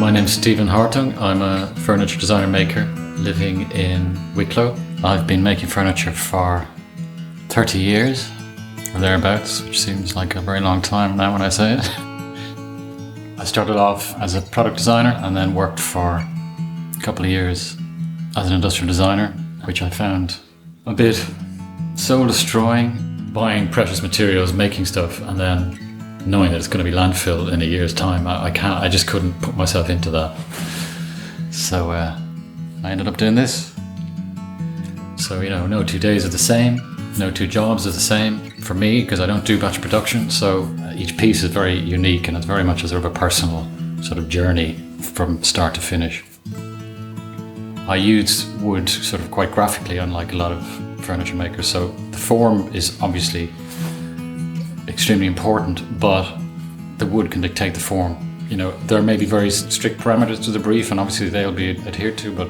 My name's Stevan Hartung. I'm a furniture designer maker living in Wicklow. I've been making furniture for 30 years or thereabouts, which seems like a very long time now when I say it. I started off as a product designer and then worked for a couple of years as an industrial designer, which I found a bit soul-destroying, buying precious materials, making stuff, and then knowing that it's going to be landfill in a year's time. I just couldn't put myself into that. So I ended up doing this. So, no 2 days are the same, no 2 jobs are the same for me, because I don't do batch production. So each piece is very unique, and it's very much a sort of a personal sort of journey from start to finish. I use wood sort of quite graphically, unlike a lot of furniture makers. So the form is obviously extremely important, but the wood can dictate the form. There may be very strict parameters to the brief, and obviously they'll be adhered to, but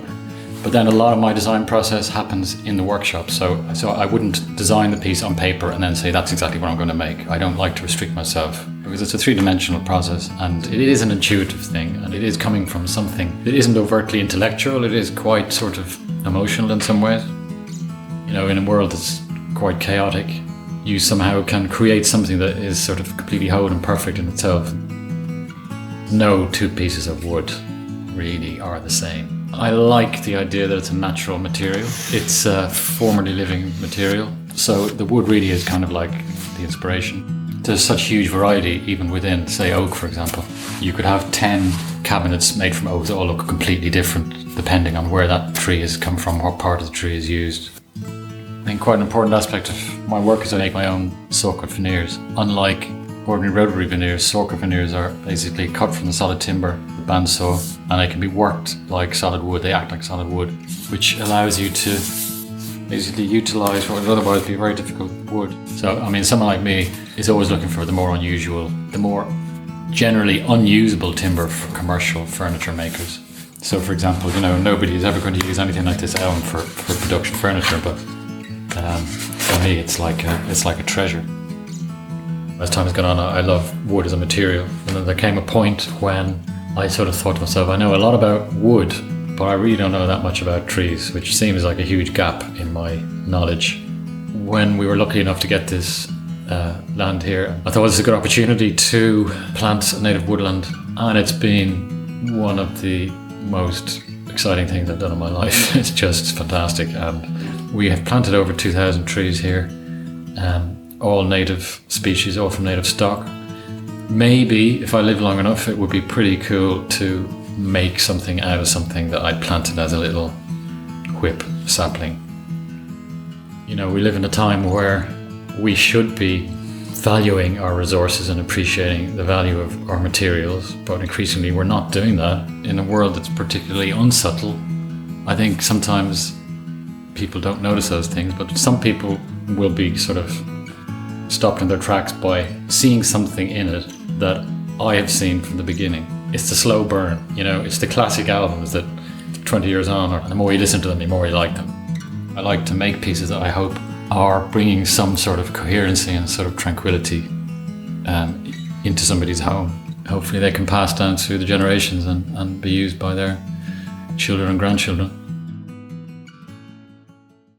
then a lot of my design process happens in the workshop. So I wouldn't design the piece on paper and then say that's exactly what I'm going to make. I don't like to restrict myself, because it's a 3-dimensional process, and it is an intuitive thing, and it is coming from something. It isn't overtly intellectual, it is quite sort of emotional in some ways. In a world that's quite chaotic, you somehow can create something that is sort of completely whole and perfect in itself. No 2 pieces of wood really are the same. I like the idea that it's a natural material. It's a formerly living material. So the wood really is kind of like the inspiration. There's such huge variety even within, say, oak, for example. You could have 10 cabinets made from oak that all look completely different depending on where that tree has come from, what part of the tree is used. I think quite an important aspect of my work is I make my own saw-cut veneers. Unlike ordinary rotary veneers, saw-cut veneers are basically cut from the solid timber, the bandsaw, and they can be worked like solid wood. They act like solid wood, which allows you to basically utilize what would otherwise be very difficult wood. So, someone like me is always looking for the more unusual, the more generally unusable timber for commercial furniture makers. So, for example, nobody is ever going to use anything like this elm for production furniture, but for me, it's like a treasure. As time has gone on, I love wood as a material. And then there came a point when I sort of thought to myself, I know a lot about wood, but I really don't know that much about trees, which seems like a huge gap in my knowledge. When we were lucky enough to get this land here, I thought it was a good opportunity to plant a native woodland, and it's been one of the most exciting things I've done in my life. It's just fantastic. And we have planted over 2,000 trees here, all native species, all from native stock. Maybe if I live long enough, it would be pretty cool to make something out of something that I planted as a little whip sapling. We live in a time where we should be valuing our resources and appreciating the value of our materials, but increasingly we're not doing that. In a world that's particularly unsubtle, I think sometimes people don't notice those things, but some people will be sort of stopped in their tracks by seeing something in it that I have seen from the beginning. It's the slow burn, it's the classic albums that 20 years on, or the more you listen to them, the more you like them. I like to make pieces that I hope are bringing some sort of coherency and sort of tranquility into somebody's home. Hopefully they can pass down through the generations and be used by their children and grandchildren.